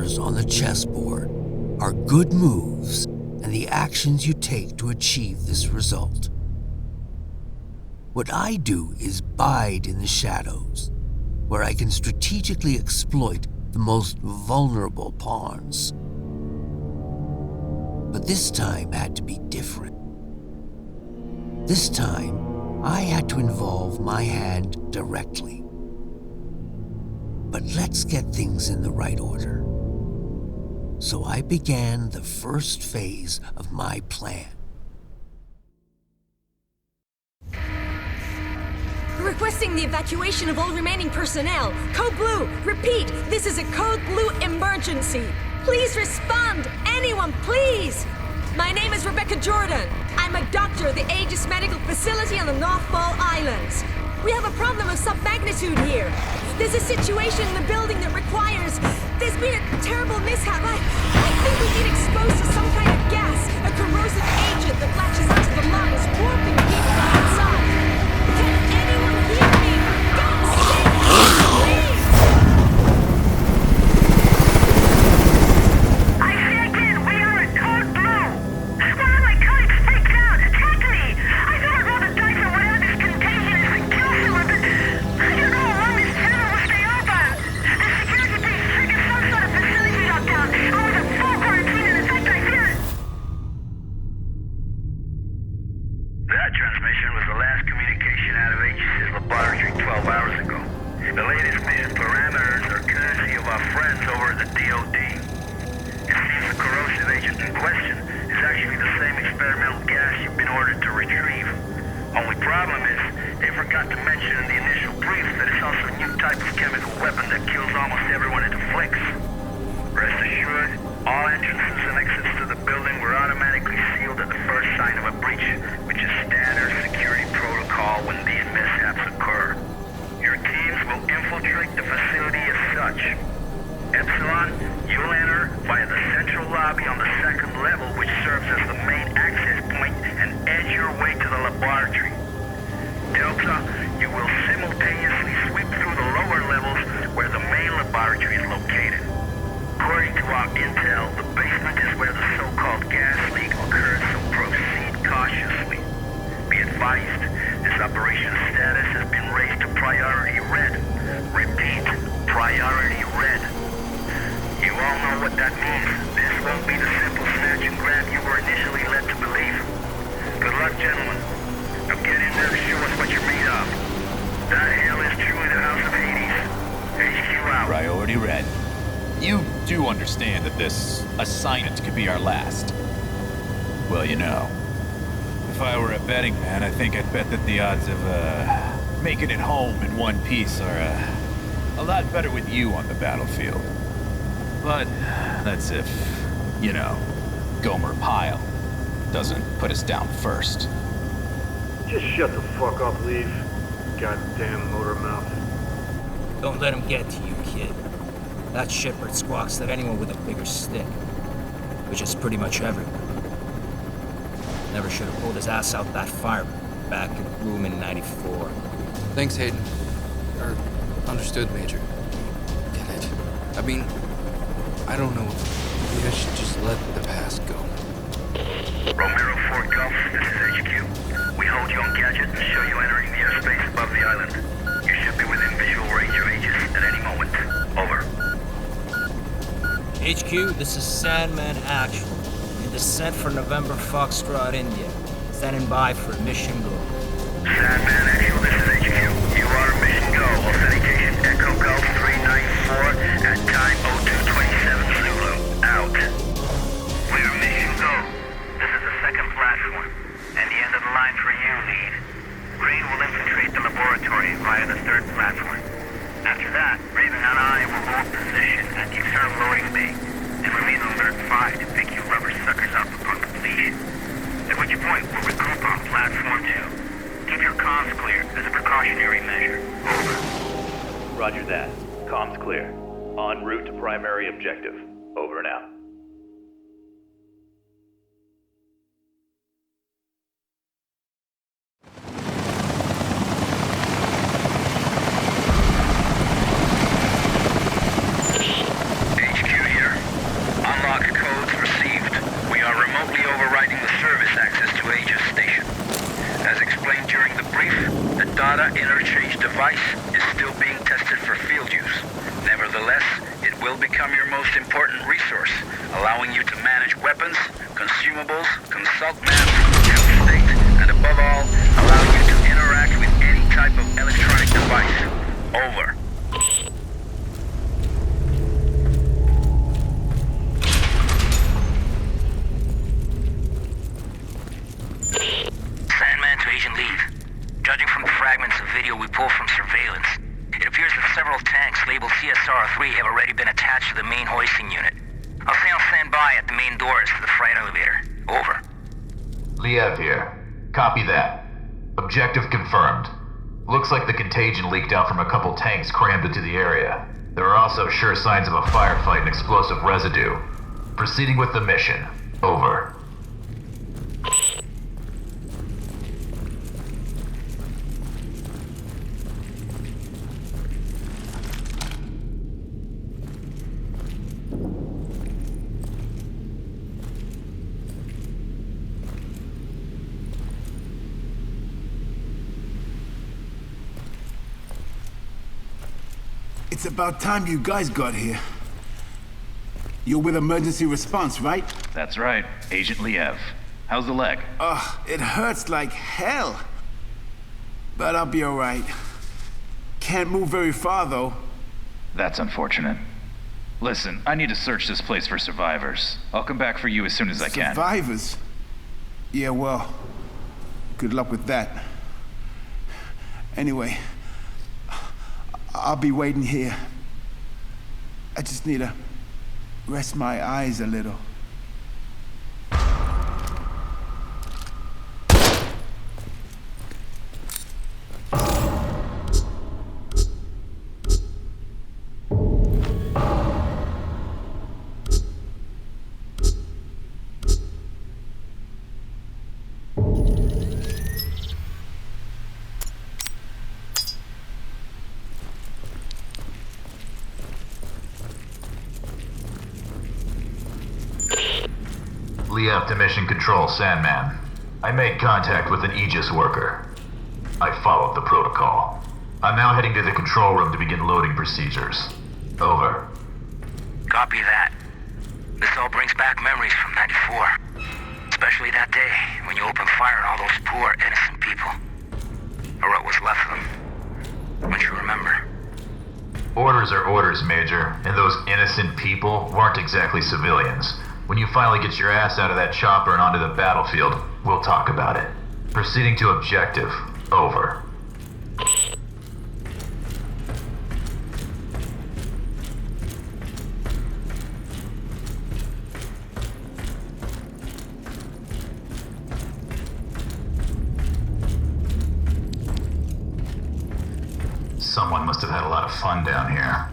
numbers on the chessboard are good moves and the actions you take to achieve this result. What I do is bide in the shadows, where I can strategically exploit the most vulnerable pawns. But this time had to be different. This time, I had to involve my hand directly. But let's get things in the right order. So I began the first phase of my plan. Requesting the evacuation of all remaining personnel. Code Blue, repeat, this is a Code Blue emergency. Please respond, anyone, please. My name is Rebecca Jordan. I'm a doctor at the Aegis Medical Facility on the North Ball Islands. We have a problem of some-magnitude here. There's a situation in the building that requires... There's been a terrible mishap. I think we've been exposed to some kind of gas, a corrosive agent that latches onto the lungs, warping people outside. Can anyone hear me? For God's sake, please! I say again, we are at Code Blue. One of my colleagues freaked out, attacked me. I thought I'd roll the dice on whatever this contagion is and kill someone, but I don't know how long this channel will stay open. The security base triggered some sort of facility lockdown. I was in full quarantine, and in fact, I fear it. That transmission was the last communication out of Aegis' laboratory 12 hours ago. The latest mission parameters are courtesy of our friends over at the DOD. It seems the corrosive agent in question is actually the same experimental gas you've been ordered to retrieve. Only problem is, they forgot to mention in the initial brief that it's also a new type of chemical weapon that kills almost everyone it afflicts. Rest assured, all entrances and exits to the building were automatically sealed at the first sign of a breach, which is standard security protocol when these mishaps occur. Your teams will infiltrate the facility as such. Epsilon, you'll enter via the central lobby on the second level, which serves as the main access point, and edge your way to the laboratory. Delta, you will simultaneously sweep through the lower levels where the main laboratory is located. According to our intel, the basement is where the so-called gas leak occurred, so proceed cautiously. Be advised, this operation's status has been raised to priority red. Repeat, priority red. You all know what that means. This won't be the simple snatch and grab you were initially led to believe. Good luck, gentlemen. Now get in there to show us what you're made of. That hell is truly the House of Hades. HQ out. Priority red. You do understand that this assignment could be our last. Well, you know, if I were a betting man, I think I'd bet that the odds of making it home in one piece are a lot better with you on the battlefield. But that's if, you know, Gomer Pyle doesn't put us down first. Just shut the fuck up, Leaf. Goddamn motor mouth. Don't let him get to you, kid. That shitbird squawks at anyone with a bigger stick, which is pretty much everyone. Never should have pulled his ass out that fireman back in Bloom in '94. Thanks, Hayden. Understood, Major. Get it? I mean, I don't know. Maybe I should just let the past go. Romero 4 Golf, this is HQ. We hold you on gadget and show you entering the airspace above the island. You should be within visual range of Aegis at any moment. Over. HQ, this is Sandman Actual. In descent for November Foxtrot, India. Standing by for mission go. Sandman Actual, this is HQ. You are mission go. Authentication Echo Golf 394 at time 0227 Zulu. Out. Clear mission go. This is the second platform, and the end of the line for you, lead. Green will infiltrate the laboratory via the third platform. After that, Raven and I will hold position at the external loading bay and remain on alert 5 to pick you rubber suckers up upon completion. At which point, we'll regroup on platform 2. Keep your comms clear as a precautionary measure. Over. Roger that. Comms clear. En route to primary objective. Over and out. HQ here. consumables, consult maps from your state, and above all, allow you to interact with any type of electronic device. Over. Sandman to Agent Leave. Judging from the fragments of video we pulled from surveillance, it appears that several tanks labeled CSR-3 have already been attached to the main hoisting unit. I'll stay on standby at the main doors to the freight elevator. Over. Liev here. Copy that. Objective confirmed. Looks like the contagion leaked out from a couple tanks crammed into the area. There are also sure signs of a firefight and explosive residue. Proceeding with the mission. Over. It's about time you guys got here. You're with emergency response, right? That's right. Agent Liev. How's the leg? It hurts like hell. But I'll be alright. Can't move very far, though. That's unfortunate. Listen, I need to search this place for survivors. I'll come back for you as soon as I can. Survivors? Yeah, well, good luck with that. Anyway, I'll be waiting here. I just need to rest my eyes a little. Liev to Mission Control, Sandman. I made contact with an Aegis worker. I followed the protocol. I'm now heading to the control room to begin loading procedures. Over. Copy that. This all brings back memories from '94. Especially that day when you opened fire on all those poor, innocent people. Or what was left of them. Don't you remember? Orders are orders, Major, and those innocent people weren't exactly civilians. When you finally get your ass out of that chopper and onto the battlefield, we'll talk about it. Proceeding to objective. Over. Someone must have had a lot of fun down here.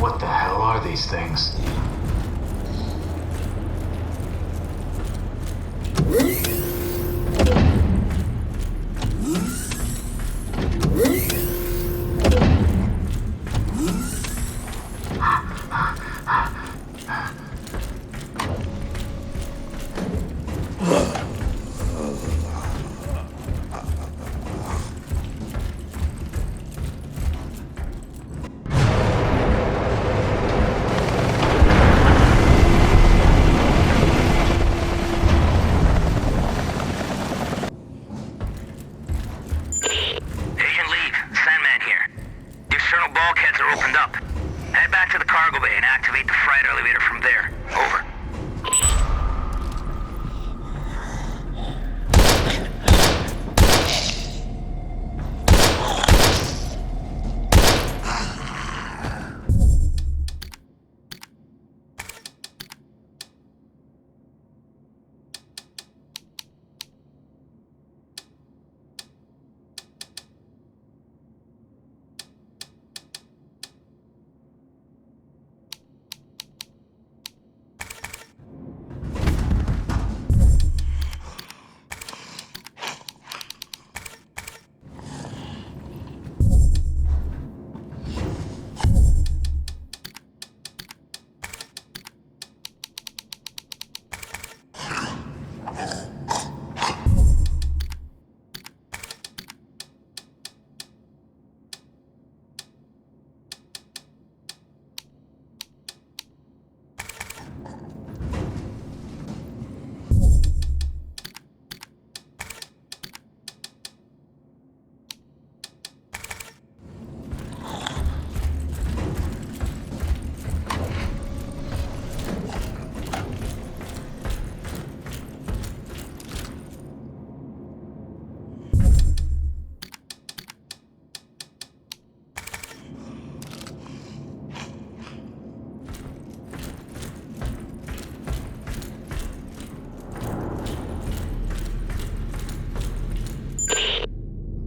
What the hell are these things?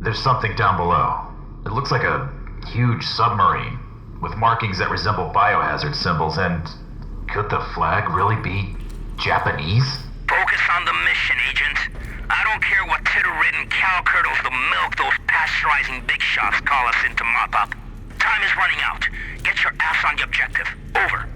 There's something down below. It looks like a huge submarine, with markings that resemble biohazard symbols, and could the flag really be Japanese? Focus on the mission, Agent. I don't care what titter-ridden cow curdles the milk those pasteurizing big shots call us in to mop up. Time is running out. Get your ass on the objective. Over.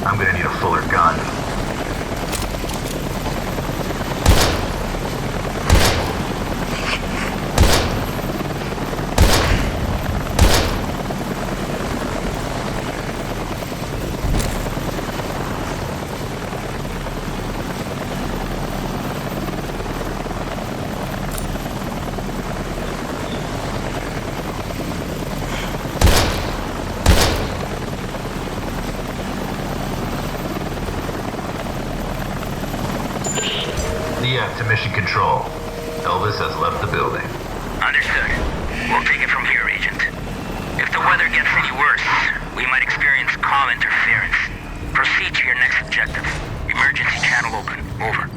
I'm gonna need a fuller gun. To Mission Control. Elvis has left the building. Understood. We'll take it from here, Agent. If the weather gets any worse, we might experience call interference. Proceed to your next objective. Emergency channel open. Over.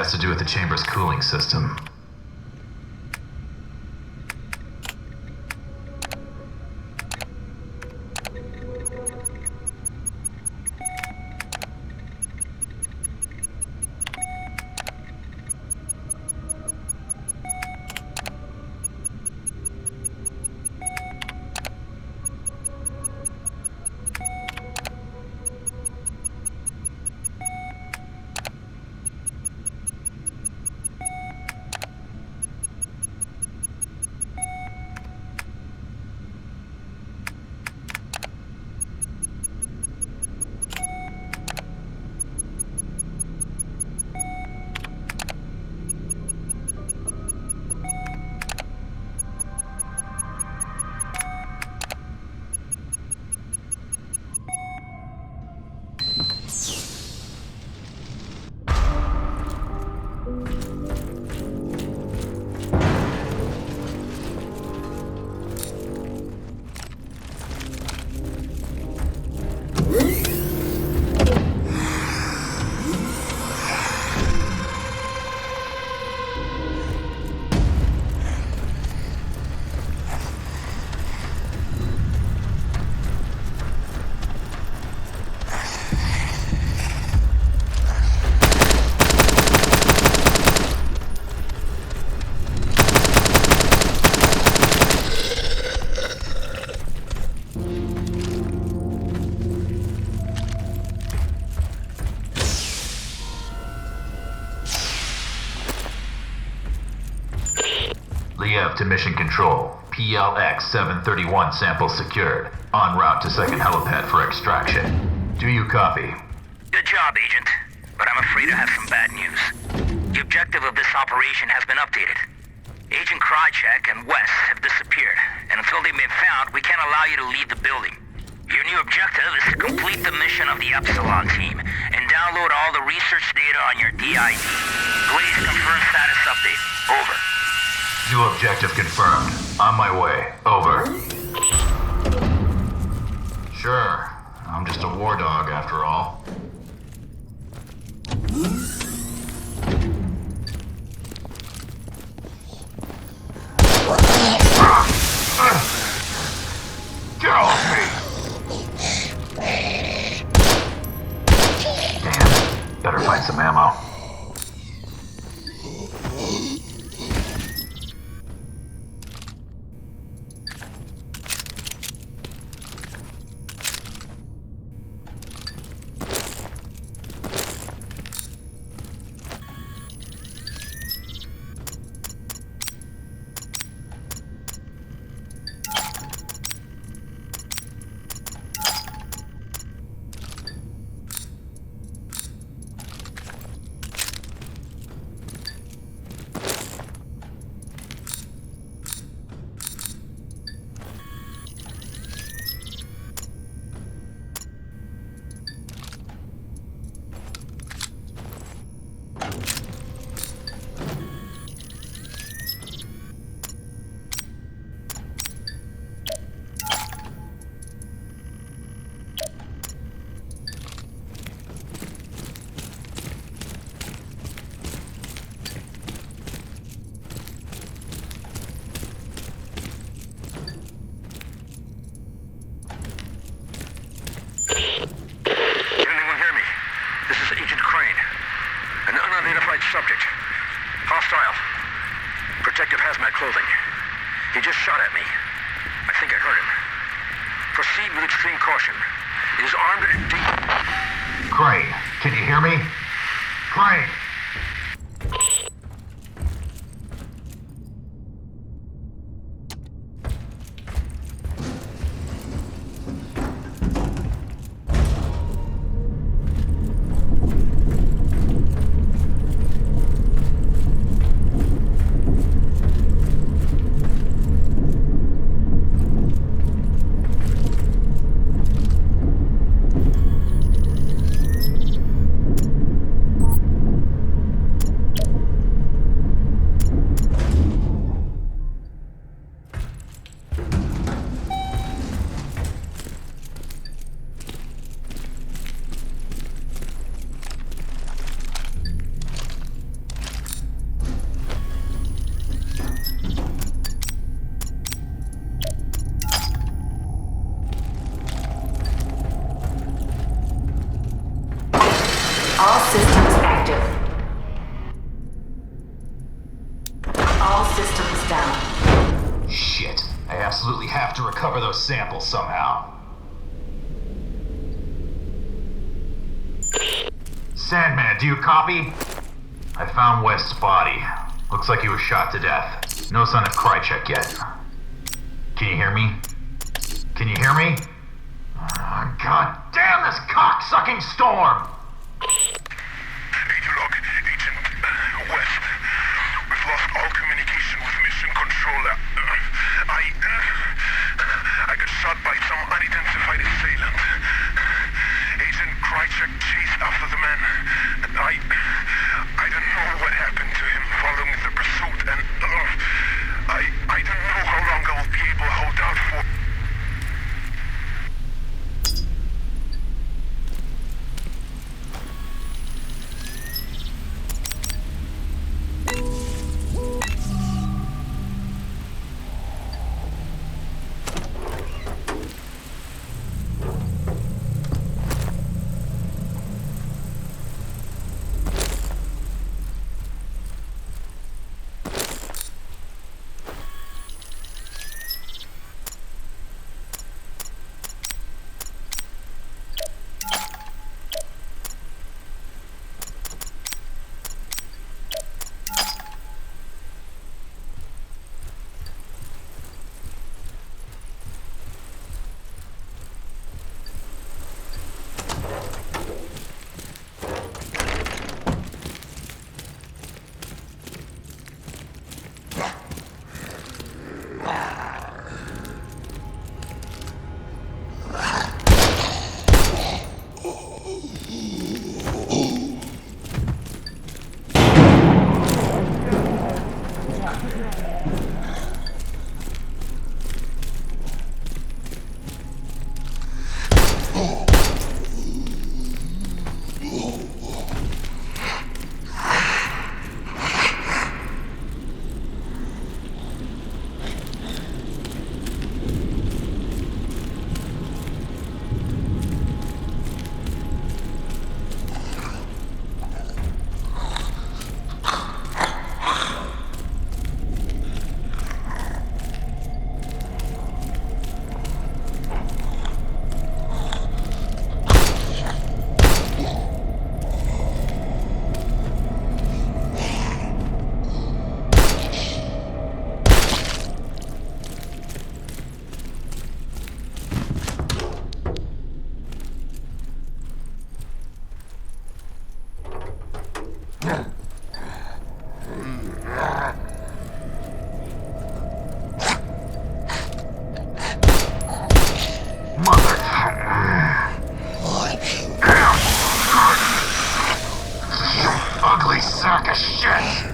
has to do with the chamber's cooling system. Liev to Mission Control. PLX 731 sample secured. En route to second helipad for extraction. Do you copy? Good job, Agent. But I'm afraid I have some bad news. The objective of this operation has been updated. Agent Krychek and Wes have disappeared, and until they've been found, we can't allow you to leave the building. Your new objective is to complete the mission of the Epsilon team, and download all the research data on your DID. Please confirm status update. Over. New objective confirmed. On my way. Over. Sure. I'm just a war dog after all. Get off me! Damn. Better find some ammo. Subject. Hostile. Protective hazmat clothing. He just shot at me. I think I hurt him. Proceed with extreme caution. He is armed and deep. Crane, can you hear me? Crane! systems active. All systems down. Shit. I absolutely have to recover those samples somehow. Sandman, do you copy? I found West's body. Looks like he was shot to death. No sign of Krychek yet. Can you hear me? Can you hear me? God damn this cock-sucking storm! Log, Agent West. We've lost all communication with Mission Controller. I got shot by some unidentified assailant. Agent Krychek chased after the man. I don't know what happened to him following the pursuit, and I don't know how long I will be able to hold out for. Ugly sack of shit!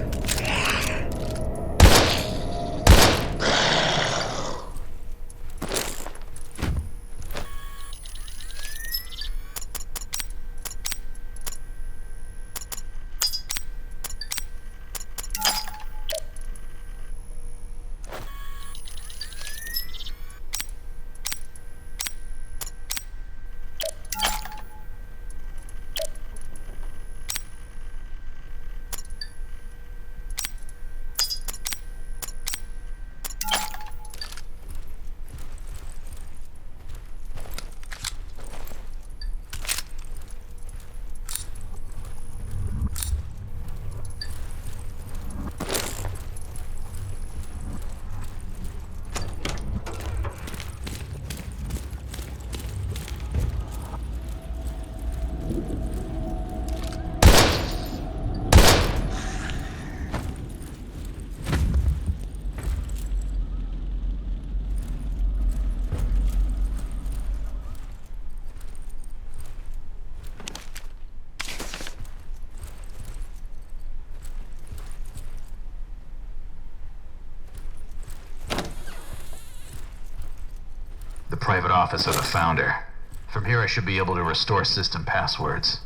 The private office of the Founder. From here I should be able to restore system passwords.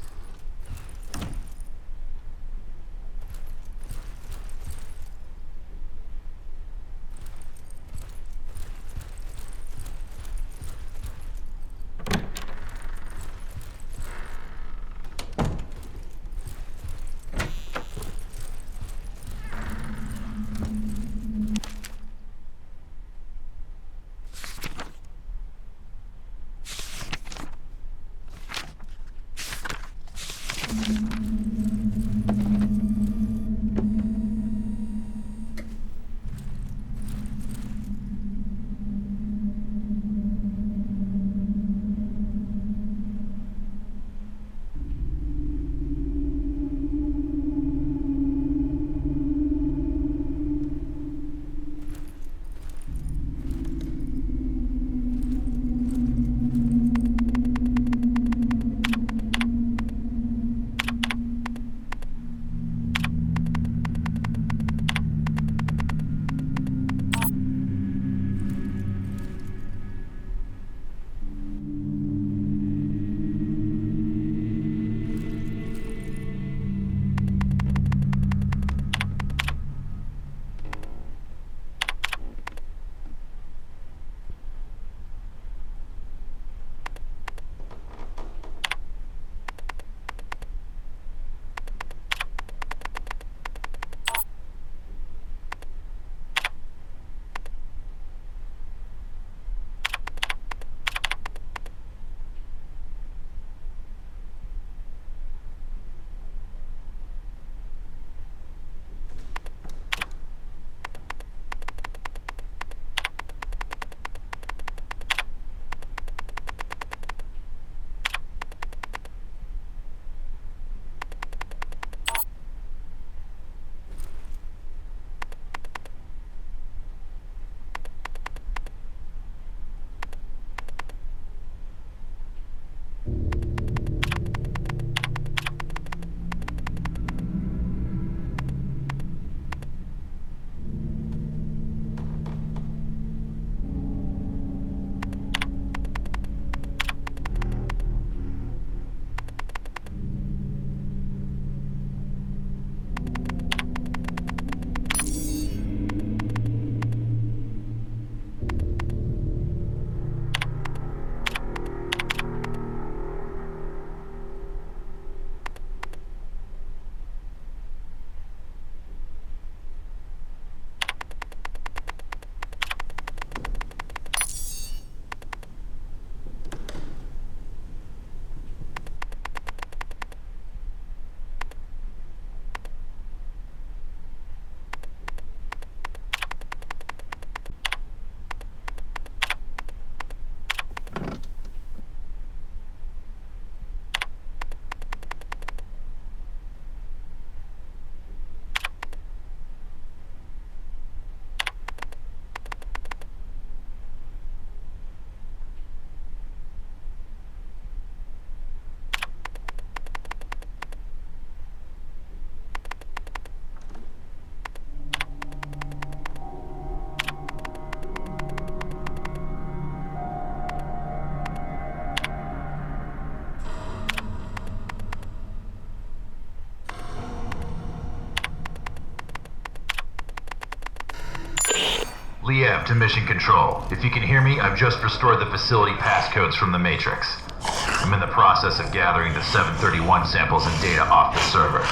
Liev to Mission Control. If you can hear me, I've just restored the facility passcodes from the Matrix. I'm in the process of gathering the 731 samples and data off the server.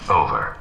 Over.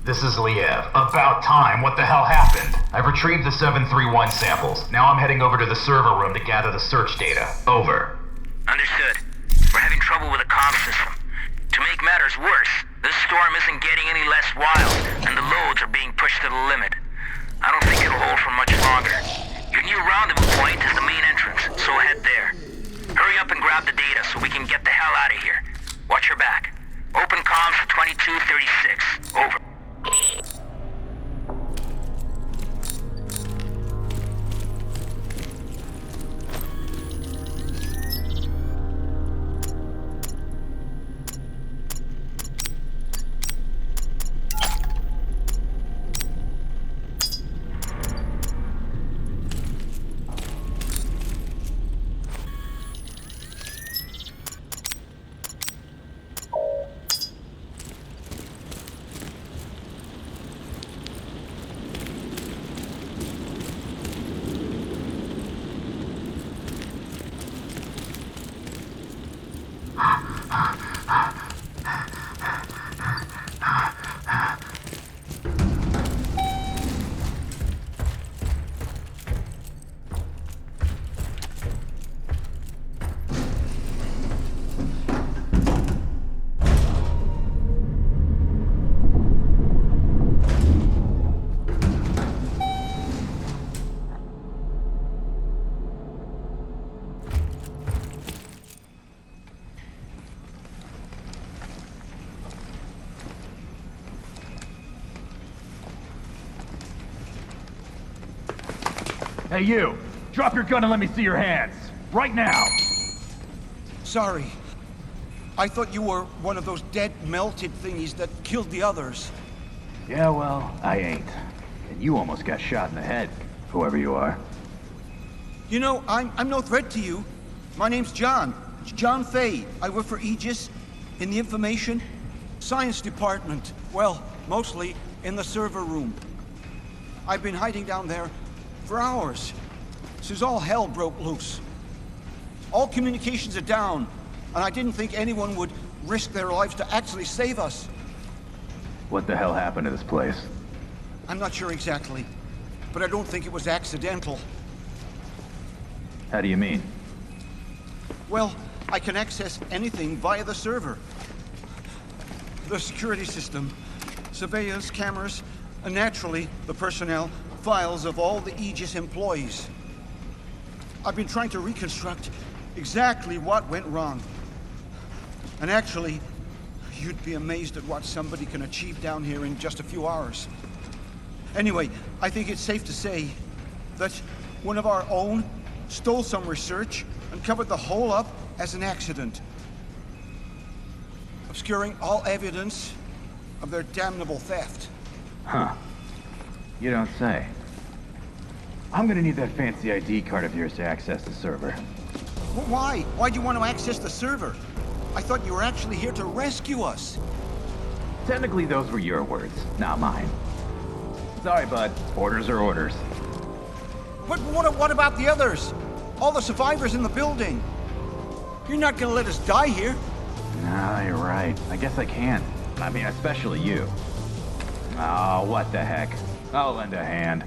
This is Liev. About time. What the hell happened? I've retrieved the 731 samples. Now I'm heading over to the server room to gather the search data. Over. Understood. We're having trouble with the comm system. To make matters worse, this storm isn't getting any less wild, and the loads are being pushed to the limit. I don't think it'll hold for much longer. Your new rendezvous point is the main entrance, so head there. Hurry up and grab the data so we can get the hell out of here. Watch your back. Open comms for 2236. Over. Hey, you! Drop your gun and let me see your hands! Right now! Sorry. I thought you were one of those dead, melted thingies that killed the others. Yeah, well, I ain't. And you almost got shot in the head, whoever you are. You know, I'm no threat to you. My name's John. John Fay. I work for Aegis in the Information Science Department. Well, mostly in the server room. I've been hiding down there for hours, since all hell broke loose. All communications are down, and I didn't think anyone would risk their lives to actually save us. What the hell happened to this place? I'm not sure exactly, but I don't think it was accidental. How do you mean? Well, I can access anything via the server. The security system, surveillance cameras, and naturally, the personnel files of all the Aegis employees. I've been trying to reconstruct exactly what went wrong. And actually, you'd be amazed at what somebody can achieve down here in just a few hours. Anyway, I think it's safe to say that one of our own stole some research and covered the whole up as an accident, obscuring all evidence of their damnable theft. Huh. You don't say. I'm gonna need that fancy ID card of yours to access the server. Why? Why do you want to access the server? I thought you were actually here to rescue us. Technically, those were your words, not mine. Sorry, bud. Orders are orders. But what about the others? All the survivors in the building? You're not gonna let us die here. Nah, you're right. I guess I can. I mean, especially you. Oh, what the heck. I'll lend a hand.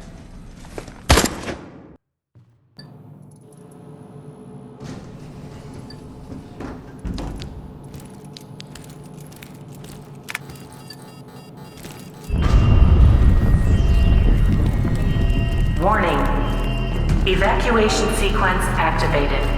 Warning. Evacuation sequence activated.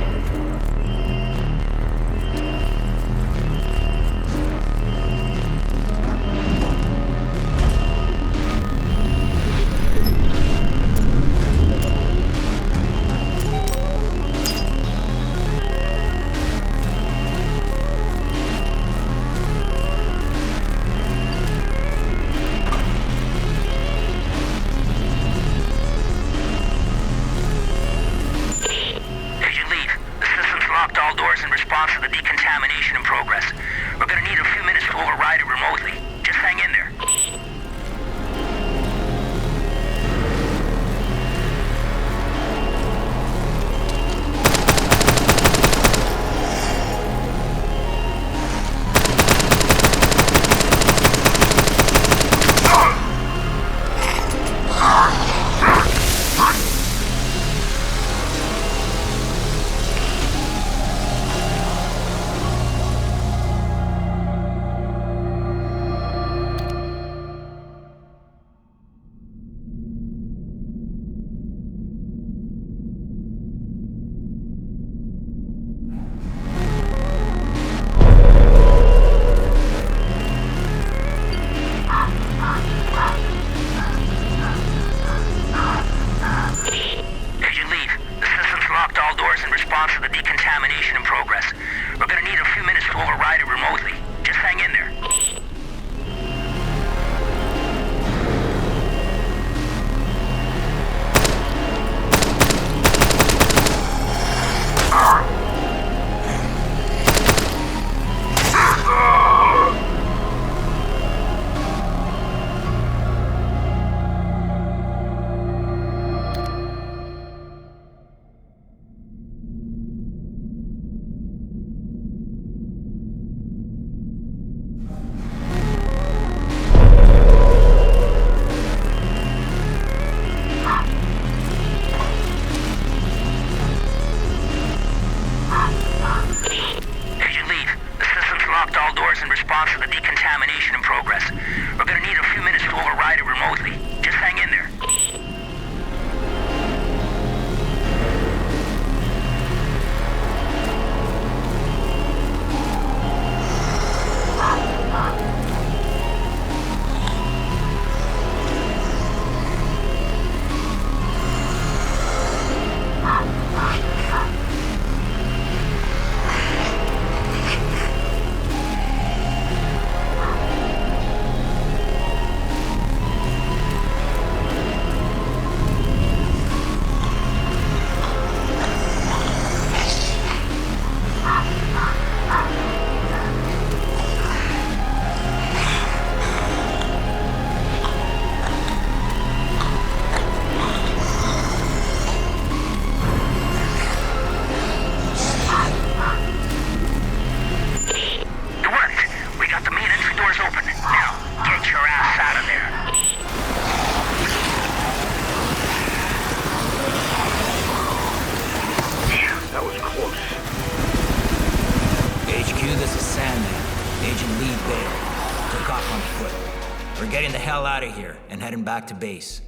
Back to base.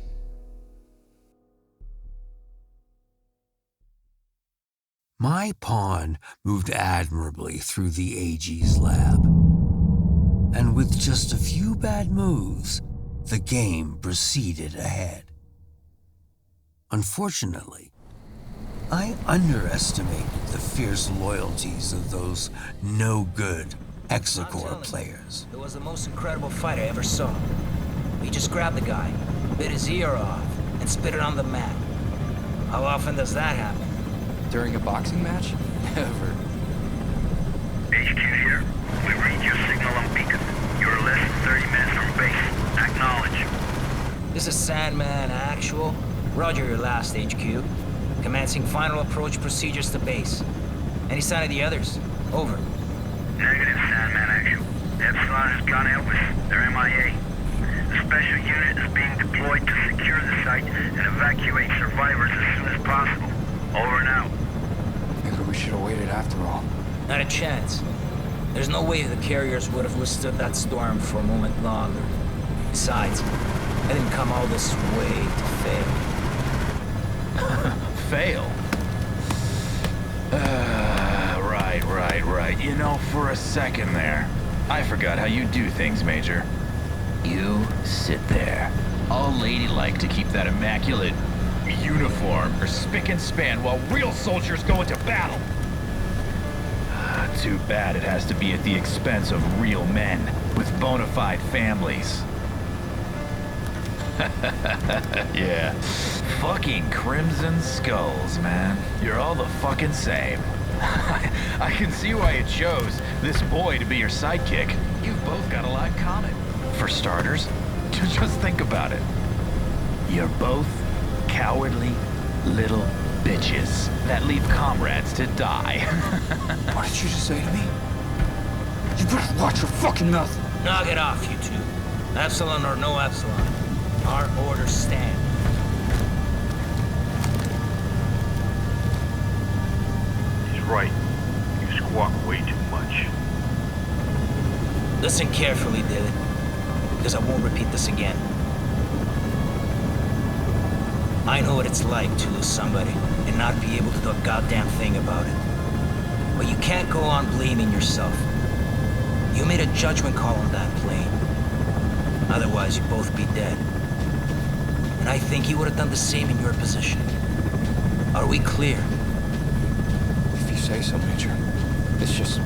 My pawn moved admirably through the AG's lab. And with just a few bad moves, the game proceeded ahead. Unfortunately, I underestimated the fierce loyalties of those no-good Hexacore players. It was the most incredible fight I ever saw. He just grabbed the guy, bit his ear off, and spit it on the mat. How often does that happen? During a boxing match? Never. Hey, HQ here. We read your signal on beacon. You're less than 30 minutes from base. Acknowledge. This is Sandman Actual. Roger your last HQ. Commencing final approach procedures to base. Any sign of the others? Over. Negative, Sandman Actual. Epsilon has gone Elvis. They're MIA. The special unit is being deployed to secure the site and evacuate survivors as soon as possible. Over and out. Maybe we should have waited after all. Not a chance. There's no way the carriers would have withstood that storm for a moment longer. Besides, I didn't come all this way to fail. Fail? Right. You know, for a second there, I forgot how you do things, Major. You sit there, all ladylike to keep that immaculate uniform or spick and span while real soldiers go into battle. Too bad it has to be at the expense of real men with bona fide families. Yeah. Fucking Crimson Skulls, man. You're all the fucking same. I can see why you chose this boy to be your sidekick. You've both got a lot in common. For starters, just think about it. You're both cowardly little bitches that leave comrades to die. What did you just say to me? You better watch your fucking mouth. Knock it off, you two. Epsilon or no Epsilon. Our orders stand. He's right. You squawk way too much. Listen carefully, Dylan, because I won't repeat this again. I know what it's like to lose somebody and not be able to do a goddamn thing about it. But you can't go on blaming yourself. You made a judgment call on that plane. Otherwise, you'd both be dead. And I think you would have done the same in your position. Are we clear? If you say so, Major. It's just...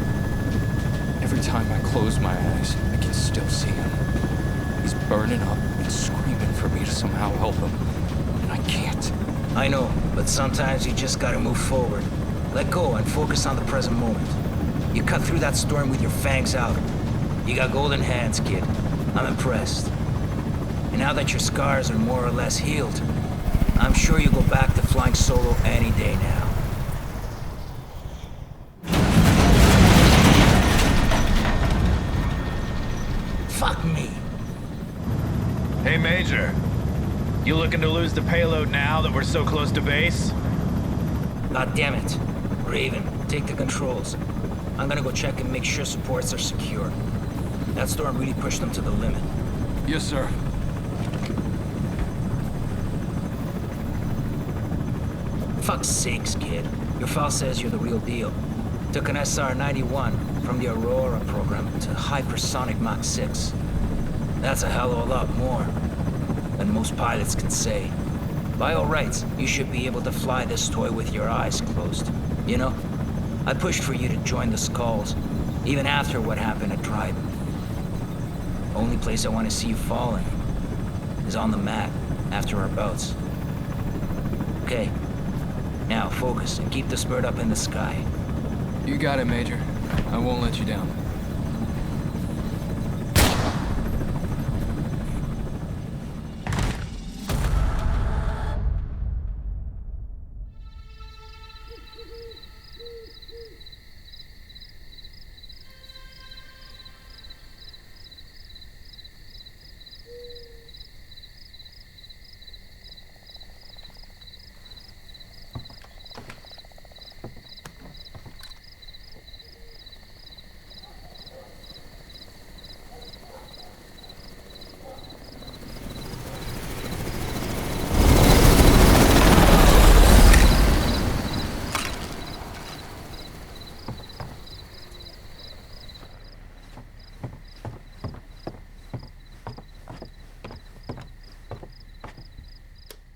every time I close my eyes, I can still see him. He's burning up and screaming for me to somehow help him. And I can't. I know, but sometimes you just gotta move forward. Let go and focus on the present moment. You cut through that storm with your fangs out. You got golden hands, kid. I'm impressed. And now that your scars are more or less healed, I'm sure you'll go back to flying solo any day now. Fuck me. Hey, Major. You looking to lose the payload now that we're so close to base? God damn it. Raven, take the controls. I'm gonna go check and make sure supports are secure. That storm really pushed them to the limit. Yes, sir. Fuck's sakes, kid. Your file says you're the real deal. Took an SR-91 from the Aurora program to hypersonic Mach 6. That's a hell of a lot more than most pilots can say. By all rights, you should be able to fly this toy with your eyes closed. You know, I pushed for you to join the Skulls, even after what happened at Dryden. Only place I want to see you falling is on the mat after our bouts. Okay, now focus and keep the spurt up in the sky. You got it, Major. I won't let you down.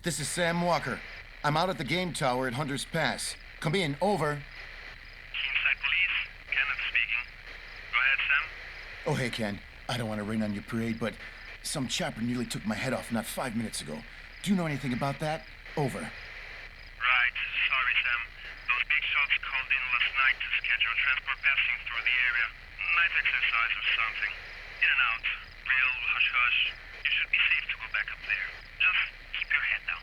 This is Sam Walker. I'm out at the game tower at Hunter's Pass. Come in, over. Inside police, Kenneth speaking. Go ahead, Sam. Oh, hey, Ken. I don't want to rain on your parade, but some chopper nearly took my head off not 5 minutes ago. Do you know anything about that? Over. Right, sorry, Sam. Those big shots called in last night to schedule transport passing through the area. Night exercise or something. In and out. Real hush-hush. You should be safe to go back up there. Just keep your head down.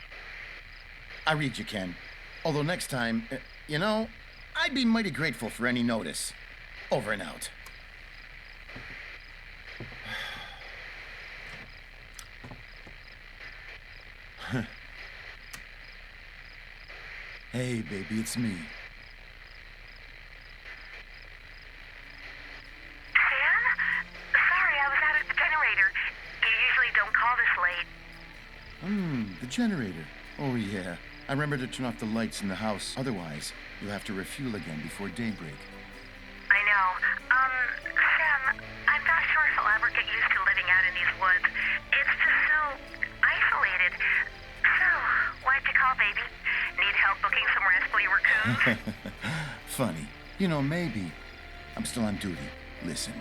I read you, Ken. Although next time, you know, I'd be mighty grateful for any notice. Over and out. Hey, baby, it's me. Sam? Sorry, I was out at the generator. You usually don't call this late. The generator. Oh, yeah. I remember to turn off the lights in the house. Otherwise, you'll have to refuel again before daybreak. I know. Sam, I'm not sure if I'll ever get used to living out in these woods. It's just so isolated. So, why'd you call, baby? Need help booking some rascally raccoons? Funny. You know, maybe. I'm still on duty. Listen,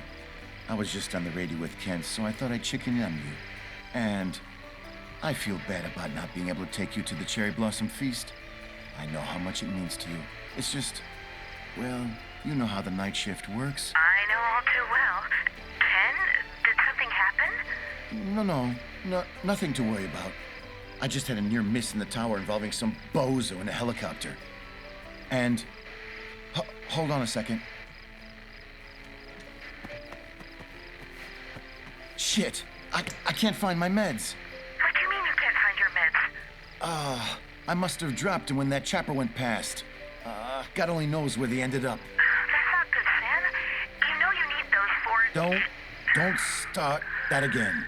I was just on the radio with Kent, so I thought I'd chicken in on you. And I feel bad about not being able to take you to the Cherry Blossom Feast. I know how much it means to you. It's just, well, you know how the night shift works. I know all too well. Ken, did something happen? No, nothing to worry about. I just had a near miss in the tower involving some bozo in a helicopter. And, hold on a second. Shit, I can't find my meds. What do you mean you can't find your meds? I must have dropped them when that chopper went past. God only knows where they ended up. That's not good, Sam. You know you need those for... Don't start that again.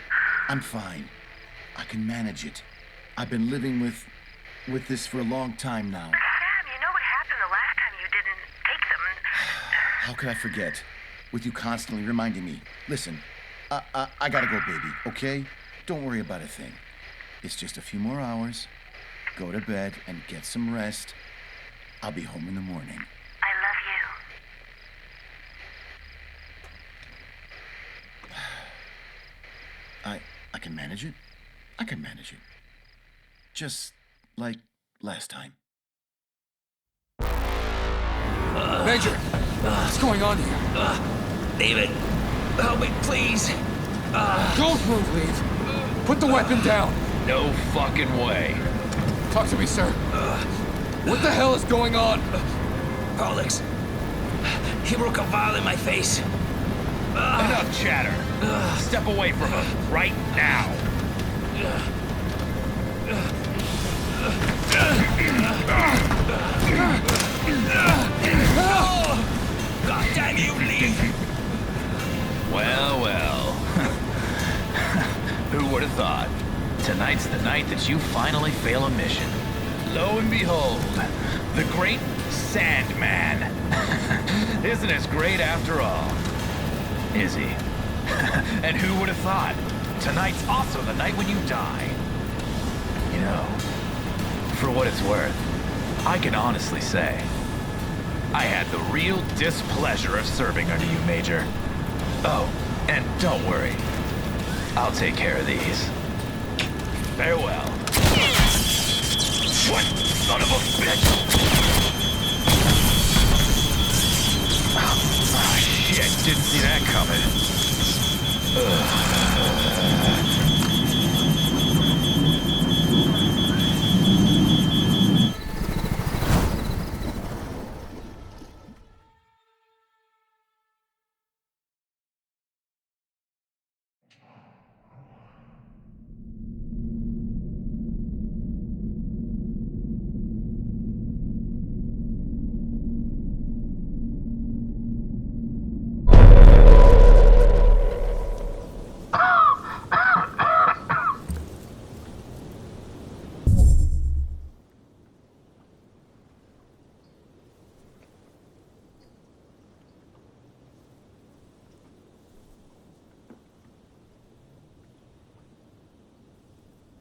I'm fine. I can manage it. I've been living with this for a long time now. Sam, you know what happened the last time you didn't take them? How could I forget? With you constantly reminding me. Listen, I gotta go, baby, okay? Don't worry about a thing. It's just a few more hours. Go to bed and get some rest. I'll be home in the morning. I love you. I can manage it. I can manage it. Just like last time. Major, what's going on here? David, help me, please. Don't move, Leave. Put the weapon down. No fucking way. Talk to me, sir. What the hell is going on? Alex, he broke a vial in my face. Enough chatter. Step away from him right now. God damn you, Lee! Well. Who would have thought? Tonight's the night that you finally fail a mission. Lo and behold, the great Sandman. Isn't as great after all. Is he? And who would have thought? Tonight's also the night when you die. You know, for what it's worth, I can honestly say, I had the real displeasure of serving under you, Major. Oh, and don't worry. I'll take care of these. Farewell. What son of a bitch? Oh, shit, didn't see that coming. Ugh.